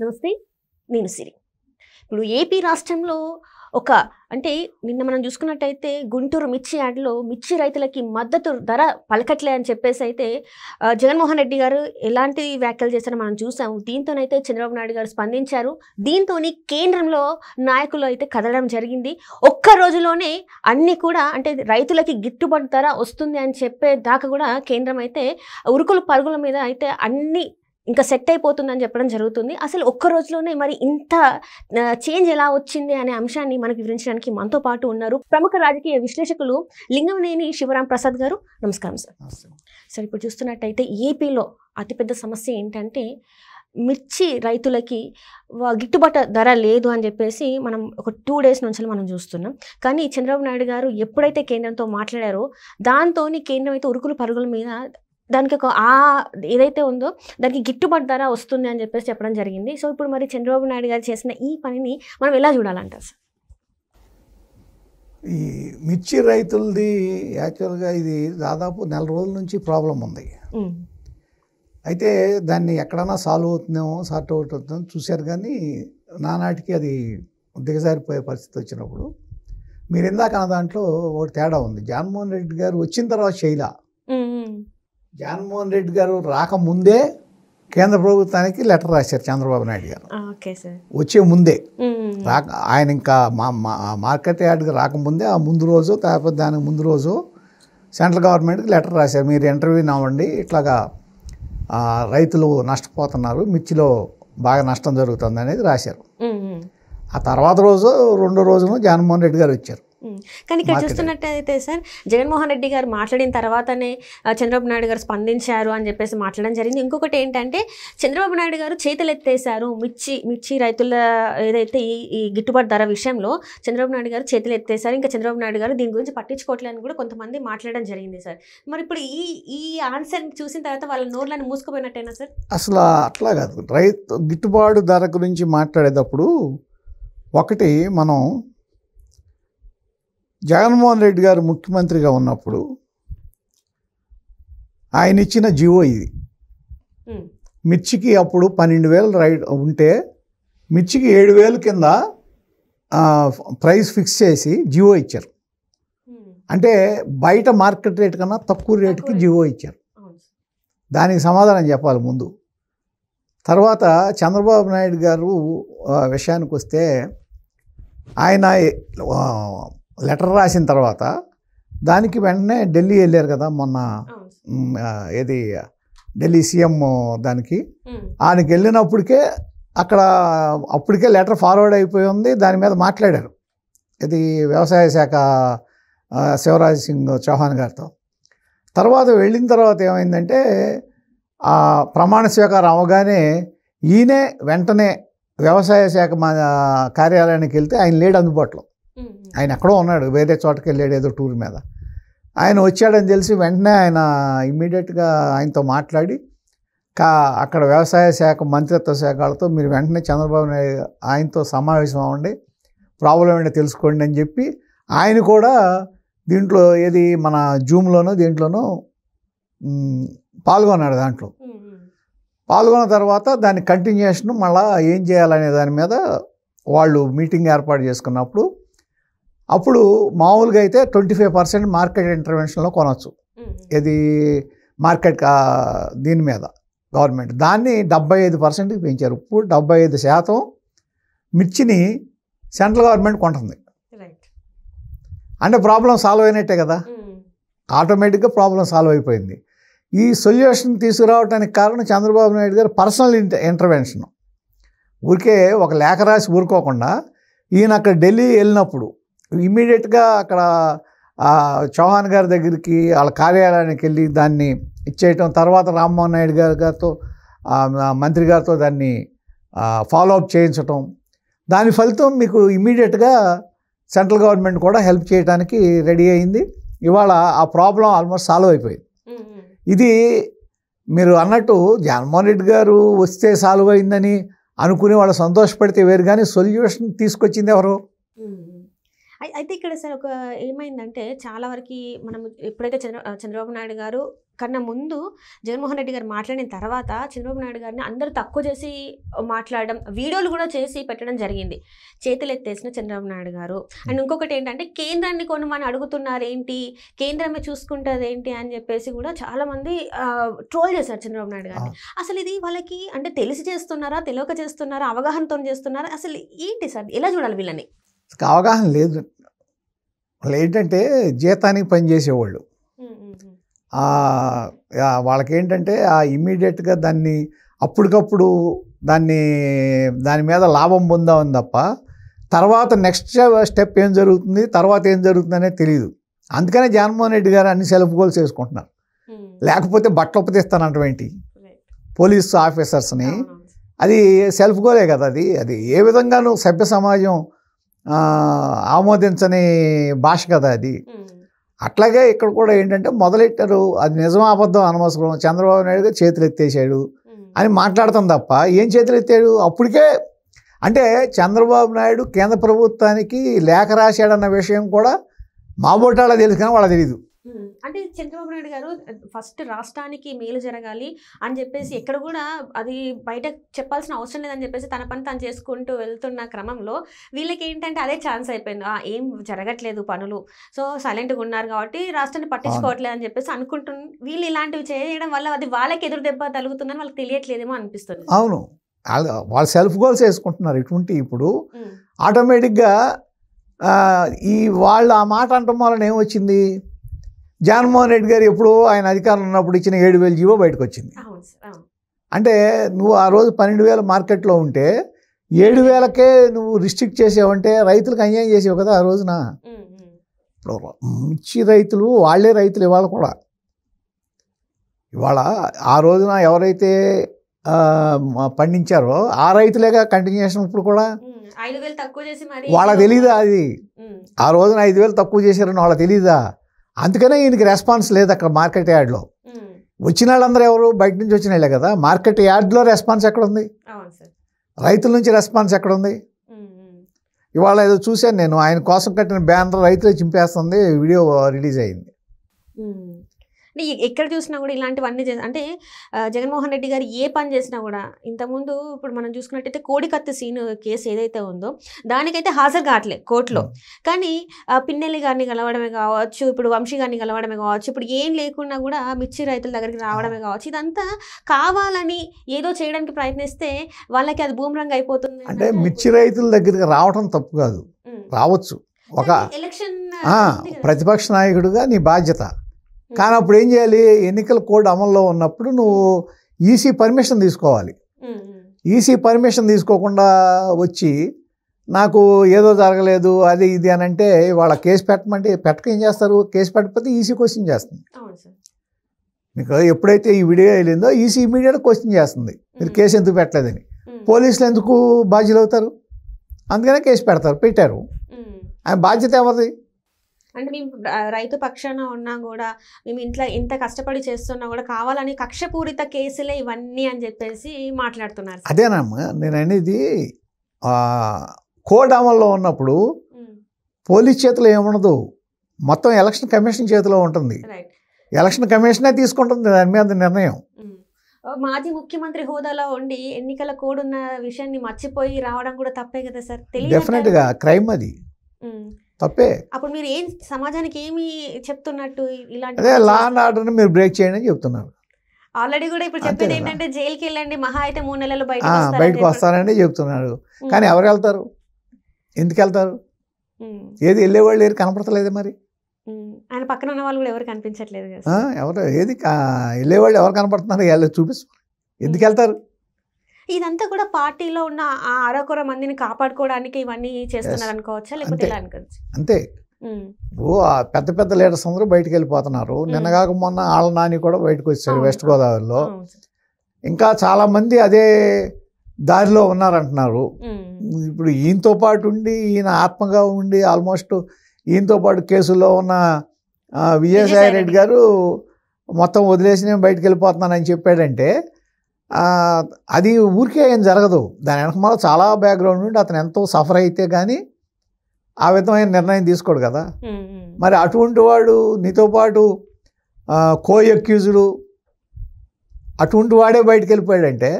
నమస్తే, నేను సిరి. ఇప్పుడు ఏపీ రాష్ట్రంలో అంటే నిన్న మనం చూసుకున్నట్టయితే గుంటూరు మిర్చి యార్డ్లో మిర్చి రైతులకి మద్దతు ధర పలకట్లే అని చెప్పేసి అయితే జగన్మోహన్ రెడ్డి గారు ఎలాంటి వ్యాఖ్యలు చేశారో మనం చూసాము. దీంతోనైతే చంద్రబాబు నాయుడు గారు స్పందించారు. దీంతో కేంద్రంలో నాయకులు అయితే కదలడం జరిగింది. ఒక్క రోజులోనే అన్ని కూడా అంటే రైతులకి గిట్టుబాటు ధర వస్తుంది అని చెప్పే దాకా కూడా కేంద్రం అయితే ఉరుకులు పరుగుల మీద అయితే అన్ని ఇంకా సెట్ అయిపోతుందని చెప్పడం జరుగుతుంది. అసలు ఒక్క రోజులోనే మరి ఇంత చేంజ్ ఎలా వచ్చింది అనే అంశాన్ని మనకు వివరించడానికి మనతో పాటు ఉన్నారు ప్రముఖ రాజకీయ విశ్లేషకులు లింగంనేని శివరాం ప్రసాద్ గారు. నమస్కారం సార్. సార్, ఇప్పుడు చూస్తున్నట్టయితే ఏపీలో అతిపెద్ద సమస్య ఏంటంటే మిర్చి రైతులకి గిట్టుబాటు ధర లేదు అని చెప్పేసి మనం ఒక 2 days నుంచి మనం చూస్తున్నాం. కానీ చంద్రబాబు నాయుడు గారు ఎప్పుడైతే కేంద్రంతో మాట్లాడారో దాంతో కేంద్రం అయితే ఉరుకులు పరుగుల మీద దానికి ఏదైతే ఉందో దానికి గిట్టుబాటు ధర వస్తుంది అని చెప్పేసి చెప్పడం జరిగింది. సో ఇప్పుడు మరి చంద్రబాబు నాయుడు గారు చేసిన ఈ పనిని మనం ఎలా చూడాలంటారు సార్? ఈ మిర్చి రైతులది యాక్చువల్గా ఇది దాదాపు 4 రోజుల నుంచి ప్రాబ్లం ఉంది. అయితే దాన్ని ఎక్కడన్నా సాల్వ్ అవుతుందేమో, సార్ట్ అవుట్ అవుతుందో చూశారు. కానీ నానాటికి అది దిగజారిపోయే పరిస్థితి వచ్చినప్పుడు మీరు ఇందాక అన్న దాంట్లో ఒకటి తేడా ఉంది. జగన్మోహన్ రెడ్డి గారు వచ్చిన తర్వాత చేయలా. జగన్మోహన్ రెడ్డి గారు రాకముందే కేంద్ర ప్రభుత్వానికి లెటర్ రాశారు చంద్రబాబు నాయుడు గారు. వచ్చే ముందే ఆయన ఇంకా మార్కెట్ యార్డ్కి రాకముందే ఆ ముందు రోజు లేకపోతే దానికి ముందు రోజు సెంట్రల్ గవర్నమెంట్కి లెటర్ రాశారు. మీరు ఇంటర్వ్యూ అవ్వండి, ఇట్లాగా రైతులు నష్టపోతున్నారు, మిర్చిలో బాగా నష్టం జరుగుతుంది అనేది రాశారు. ఆ తర్వాత రోజు 2వ రోజున జగన్మోహన్ రెడ్డి గారు వచ్చారు. కానీ ఇక్కడ చూస్తున్నట్టయితే సార్, జగన్మోహన్ రెడ్డి గారు మాట్లాడిన తర్వాతనే చంద్రబాబు నాయుడు గారు స్పందించారు అని చెప్పేసి మాట్లాడడం జరిగింది. ఇంకొకటి ఏంటంటే చంద్రబాబు నాయుడు గారు చేతులు ఎత్తేసారు మిర్చి రైతుల ఏదైతే ఈ గిట్టుబాటు ధర విషయంలో చంద్రబాబు నాయుడు గారు చేతులు ఎత్తేసారు. ఇంకా చంద్రబాబు నాయుడు గారు దీని గురించి పట్టించుకోవట్లేదని కూడా కొంతమంది మాట్లాడడం జరిగింది సార్. మరి ఇప్పుడు ఈ ఆన్సర్ చూసిన తర్వాత వాళ్ళ నోర్లను మూసుకుపోయినట్టేనా సార్? అసలు అట్లా కాదు. రైతు గిట్టుబాటు ధర గురించి మాట్లాడేటప్పుడు ఒకటి మనం జగన్మోహన్ రెడ్డి గారు ముఖ్యమంత్రిగా ఉన్నప్పుడు ఆయన ఇచ్చిన జీవో ఇది. మిర్చికి అప్పుడు 12,000 ఉంటే మిర్చికి 7,000 కింద ప్రైస్ ఫిక్స్ చేసి జీవో ఇచ్చారు. అంటే బయట మార్కెట్ రేట్ కన్నా తక్కువ రేటుకి జీవో ఇచ్చారు. దానికి సమాధానం చెప్పాలి ముందు. తర్వాత చంద్రబాబు నాయుడు గారు విషయానికి వస్తే ఆయన లెటర్ రాసిన తర్వాత దానికి వెంటనే ఢిల్లీ వెళ్ళారు కదా మొన్న. ఢిల్లీ సీఎం దానికి ఆయనకి వెళ్ళినప్పటికే అప్పటికే లెటర్ ఫార్వర్డ్ అయిపోయి ఉంది. దాని మీద మాట్లాడారు వ్యవసాయ శాఖ శివరాజ్ సింగ్ చౌహాన్ గారితో. తర్వాత వెళ్ళిన తర్వాత ఏమైందంటే ఆ ప్రమాణ స్వీకారం అవగానే ఈయనే వెంటనే వ్యవసాయ శాఖ కార్యాలయానికి వెళ్తే ఆయన లేడు అందుబాటులో. ఆయన ఎక్కడో ఉన్నాడు, వేరే చోటకి వెళ్ళాడు ఏదో టూర్ మీద. ఆయన వచ్చాడని తెలిసి వెంటనే ఆయన ఇమ్మీడియట్గా ఆయనతో మాట్లాడి అక్కడ వ్యవసాయ శాఖ మంత్రిత్వ శాఖలతో మీరు వెంటనే చంద్రబాబు నాయుడు ఆయనతో సమావేశం అవ్వండి, ప్రాబ్లం ఏంటో తెలుసుకోండి అని చెప్పి ఆయన కూడా దీంట్లో మన జూమ్లోనో దీంట్లోనో పాల్గొన్నాడు. దాంట్లో పాల్గొన్న తర్వాత దాని కంటిన్యూషన్ మళ్ళీ ఏం చేయాలనే దాని మీద వాళ్ళు మీటింగ్ ఏర్పాటు చేసుకున్నప్పుడు అప్పుడు మామూలుగా అయితే 25% మార్కెట్ ఇంటర్వెన్షన్లో కొనవచ్చు. మార్కెట్ దీని మీద గవర్నమెంట్ దాన్ని 75%కి పెంచారు. ఇప్పుడు 75% మిర్చిని సెంట్రల్ గవర్నమెంట్ కొంటుంది. అంటే ప్రాబ్లం సాల్వ్ అయినట్టే కదా, ఆటోమేటిక్గా ప్రాబ్లం సాల్వ్ అయిపోయింది. ఈ సొల్యూషన్ తీసుకురావడానికి కారణం చంద్రబాబు నాయుడు గారు పర్సనల్ ఇంటర్వెన్షన్. ఊరికే ఒక లేఖ రాసి ఊరుకోకుండా ఈయన అక్కడ ఢిల్లీ వెళ్ళినప్పుడు ఇమ్మీడియట్గా అక్కడ చౌహాన్ గారి దగ్గరికి వాళ్ళ కార్యాలయానికి వెళ్ళి దాన్ని ఇచ్చేయటం, తర్వాత రామ్మోహన్ నాయుడు గారితో మంత్రి గారితో దాన్ని ఫాలోఅప్ చేయించటం, దాని ఫలితం మీకు ఇమ్మీడియట్గా సెంట్రల్ గవర్నమెంట్ కూడా హెల్ప్ చేయడానికి రెడీ అయింది. ఇవాళ ఆ ప్రాబ్లం ఆల్మోస్ట్ సాల్వ్ అయిపోయింది. ఇది మీరు అన్నట్టు జగన్మోహన్ రెడ్డి గారు వస్తే సాల్వ్ అయిందని అనుకుని వాళ్ళు సంతోషపడితే వేరు, కానీ సొల్యూషన్ తీసుకొచ్చింది ఎవరు? అయితే ఇక్కడ సార్ ఒక ఏమైందంటే చాలా వరకు మనం ఎప్పుడైతే చంద్రబాబు నాయుడు గారు కన్నా ముందు జగన్మోహన్ రెడ్డి గారు మాట్లాడిన తర్వాత చంద్రబాబు నాయుడు గారిని అందరూ తక్కువ చేసి మాట్లాడడం, వీడియోలు కూడా చేసి పెట్టడం జరిగింది. చేతులు ఎత్తేసిన చంద్రబాబు నాయుడు గారు. అండ్ ఇంకొకటి ఏంటంటే కేంద్రాన్ని కొనమని అడుగుతున్నారు ఏంటి, కేంద్రమే చూసుకుంటుంది ఏంటి అని చెప్పేసి కూడా చాలామంది ట్రోల్ చేశారు చంద్రబాబు నాయుడు గారిని. అసలు ఇది వాళ్ళకి అంటే తెలిసి చేస్తున్నారా, తెలియక చేస్తున్నారా, అవగాహనతో చేస్తున్నారా, అసలు ఏంటి సార్, ఎలా చూడాలి వీళ్ళని? అవగాహన లేదు. వాళ్ళు ఏంటంటే జీతానికి పనిచేసేవాళ్ళు, వాళ్ళకేంటంటే ఇమ్మీడియట్గా దాన్ని అప్పటికప్పుడు దాని మీద లాభం పొందామని తప్ప తర్వాత నెక్స్ట్ స్టెప్ ఏం జరుగుతుంది, తర్వాత ఏం జరుగుతుంది అనేది తెలియదు. అందుకనే జగన్మోహన్ రెడ్డి గారు అన్ని సెల్ఫ్ గోల్స్ వేసుకుంటున్నారు. లేకపోతే బట్టలు ఉపతిస్తానంటే పోలీస్ ఆఫీసర్స్ని, అది సెల్ఫ్ గోలే కదా. అది ఏ విధంగానూ సభ్య సమాజం ఆమోదించని భాష కదా అది. అట్లాగే ఇక్కడ కూడా ఏంటంటే మొదలెట్టారు, అది నిజం అబద్ధం అనవసరం, చంద్రబాబు నాయుడు గారు చేతులు ఎత్తేసాడు అని మాట్లాడతాం తప్ప ఏం చేతులు ఎత్తాడు? అప్పటికే అంటే చంద్రబాబు నాయుడు కేంద్ర ప్రభుత్వానికి లేఖ రాశాడన్న విషయం కూడా మా బోటాలో తెలుసు కానీ వాళ్ళకి తెలీదు. అంటే చంద్రబాబు నాయుడు గారు ఫస్ట్ రాష్ట్రానికి మేలు జరగాలి అని చెప్పేసి ఎక్కడ కూడా అది బయట చెప్పాల్సిన అవసరం లేదని చెప్పేసి తన పని తను చేసుకుంటూ వెళ్తున్న క్రమంలో వీళ్ళకి ఏంటంటే అదే ఛాన్స్ అయిపోయింది. ఏం జరగట్లేదు పనులు, సో సైలెంట్గా ఉన్నారు కాబట్టి రాష్ట్రాన్ని పట్టించుకోవట్లేదు అని చెప్పేసి వీళ్ళు ఇలాంటివి చేయడం వల్ల అది వాళ్ళకి ఎదురు దెబ్బ తగులుతుందని వాళ్ళకి తెలియట్లేదేమో అనిపిస్తుంది. అవును, వాళ్ళు సెల్ఫ్ గోల్స్ వేసుకుంటున్నారు. ఇటువంటి ఇప్పుడు ఆటోమేటిక్గా వాళ్ళు ఆ మాట అంటాం వలన ఏమొచ్చింది, జగన్మోహన్ రెడ్డి గారు ఎప్పుడు ఆయన అధికారంలో ఉన్నప్పుడు ఇచ్చిన 7,000 జీవో బయటకు వచ్చింది. అంటే నువ్వు ఆ రోజు 12,000 మార్కెట్లో ఉంటే 7,000కే నువ్వు రిస్ట్రిక్ట్ చేసావంటే రైతులకు అన్యాయం చేసావు కదా ఆ రోజున. ఇప్పుడు మిర్చి రైతులు వాళ్ళే రైతులు ఇవాళ ఆ రోజున ఎవరైతే పండించారో ఆ రైతులేగా కంటిన్యూషన్ ఇప్పుడు కూడా. వాళ్ళకి తెలీదా అది? ఆ రోజున 5,000 తక్కువ చేశారని వాళ్ళకి తెలీదా? అందుకనే ఈయనకి రెస్పాన్స్ లేదు అక్కడ మార్కెట్ యార్డ్లో. వచ్చిన వాళ్ళందరూ ఎవరు? బయట నుంచి వచ్చిన వాళ్ళే కదా. మార్కెట్ యార్డ్లో రెస్పాన్స్ ఎక్కడుంది? రైతుల నుంచి రెస్పాన్స్ ఎక్కడుంది? ఇవాళ ఏదో చూశాను నేను, ఆయన కోసం కట్టిన బ్యానర్ రైతులే చింపేస్తుంది, వీడియో రిలీజ్ అయింది. ఎక్కడ చూసినా కూడా ఇలాంటివన్నీ అంటే జగన్మోహన్ రెడ్డి గారు ఏ పని చేసినా కూడా ఇంతకుముందు ఇప్పుడు మనం చూసుకున్నట్టయితే కోడికత్తి సీన్ కేసు ఏదైతే ఉందో దానికైతే హాజరు కావట్లేదు కోర్టులో. కానీ పిన్నెల్లి గారిని కలవడమే కావచ్చు, ఇప్పుడు వంశీ గారిని కలవడమే కావచ్చు, ఇప్పుడు ఏం లేకున్నా కూడా మిర్చి రైతుల దగ్గరికి రావడమే కావచ్చు, ఇదంతా కావాలని ఏదో చేయడానికి ప్రయత్నిస్తే వాళ్ళకి అది బూమరంగ్ అయిపోతుంది. అంటే మిర్చి రైతుల దగ్గరికి రావడం తప్పు కాదు, రావచ్చు. ఒక ఎలక్షన్ ప్రతిపక్ష నాయకుడిగా నీ బాధ్యత. కానీ అప్పుడు ఏం చేయాలి? ఎన్నికల కోడ్ అమల్లో ఉన్నప్పుడు నువ్వు ఈసీ పర్మిషన్ తీసుకోవాలి. ఈసీ పర్మిషన్ తీసుకోకుండా వచ్చి నాకు ఏదో జరగలేదు అది ఇది అని అంటే వాళ్ళ కేసు పెట్టమంటే పెట్టక ఏం చేస్తారు? కేసు పెట్టకపోతే ఈసీ క్వశ్చన్ చేస్తుంది. మీకు ఎప్పుడైతే ఈ వీడియో వెళ్ళిందో ఈసీ ఇమీడియట్గా క్వశ్చన్ చేస్తుంది, మీరు కేసు ఎందుకు పెట్టలేదని. పోలీసులు ఎందుకు బాధ్యులు అవుతారు? అందుకనే కేసు పెట్టారు. ఆయన బాధ్యత ఎవరిది? అంటే మేము రైతు పక్షాన ఉన్నా కూడా మేము ఇంట్లో ఇంత కష్టపడి చేస్తున్నా కూడా కావాలని కక్షపూరిత కేసులే ఇవన్నీ అని చెప్పేసి మాట్లాడుతున్నారు. అదేనమ్మా నేను అనేది, కోడ్ అమల్లో ఉన్నప్పుడు పోలీస్ చేతిలో ఏముండదు, మొత్తం ఎలక్షన్ కమిషన్ చేతిలో ఉంటుంది. ఎలక్షన్ కమిషనే తీసుకుంటుంది దాని మీద నిర్ణయం. మాజీ ముఖ్యమంత్రి హోదాలో ఉండి ఎన్నికల కోడ్ ఉన్న విషయాన్ని మర్చిపోయి రావడం కూడా తప్పే కదా సార్? డెఫినెట్గా క్రైమ్ అది, తప్పే. అప్పుడు మీరు ఏం సమాజానికి ఏమి చెప్తున్నట్టు? ఇలాంటి అదే లా అండ్ ఆర్డర్ని మీరు బ్రేక్ చేయండి అని చెప్తున్నారు. ఆల్రెడీ కూడా ఇప్పుడు చెప్పేది ఏంటంటే జైలుకి వెళ్ళండి, మహా అయితే 3 నెలలు బయటకు వస్తారని చెప్తున్నారు. కానీ ఎవరు వెళ్తారు? ఎందుకు వెళ్తారు? ఏది వెళ్ళేవాళ్ళు ఏది కనపడతలేదు. మరి ఆయన పక్కన ఉన్న వాళ్ళు కూడా ఎవరు కనిపించట్లేదు కదా. ఎవరు ఏది వెళ్ళేవాళ్ళు ఎవరు కనపడుతున్నారు? వాళ్ళు చూపిస్తారు. ఎందుకు వెళ్తారు? ఇదంతా కూడా పార్టీలో ఉన్న ఆ అరకొర మందిని కాపాడుకోవడానికి ఇవన్నీ చేస్తున్నారు అనుకోవచ్చా, లేకపోతే ఎలా అనుకోవచ్చు? అంతే. పెద్ద పెద్ద లీడర్స్ అందరూ బయటకు వెళ్ళిపోతున్నారు. నిన్నగాక మొన్న ఆళ్ళ నాని కూడా బయటకు వచ్చారు వెస్ట్ గోదావరిలో. ఇంకా చాలామంది అదే దారిలో ఉన్నారంటున్నారు. ఇప్పుడు ఈయనతో పాటు ఉండి ఈయన ఆత్మగా ఉండి ఆల్మోస్ట్ ఈయనతో పాటు కేసుల్లో ఉన్న విజయసాయి రెడ్డి గారు మొత్తం వదిలేసి నేను బయటకు వెళ్ళిపోతున్నానని చెప్పాడంటే అది ఊరికే ఏం జరగదు. దాని వెనక చాలా బ్యాక్గ్రౌండ్ నుండి అతను ఎంతో సఫర్ అయితే కానీ ఆ విధమైన నిర్ణయం తీసుకోడు కదా. మరి అటువంటి వాడు నీతో పాటు కో అక్యూజ్డ్ అటువంటి వాడే బయటకు వెళ్ళిపోయాడంటే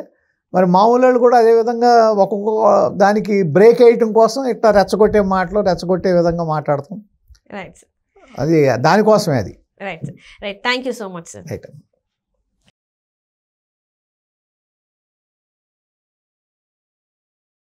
మరి మామూలు వాళ్ళు కూడా అదేవిధంగా ఒక్కొక్క దానికి బ్రేక్ వేయటం కోసం ఇట్లా రెచ్చగొట్టే మాటలు రెచ్చగొట్టే విధంగా మాట్లాడతాం. రైట్ అది దానికోసమే అది. Right right thank you so much sir. Right.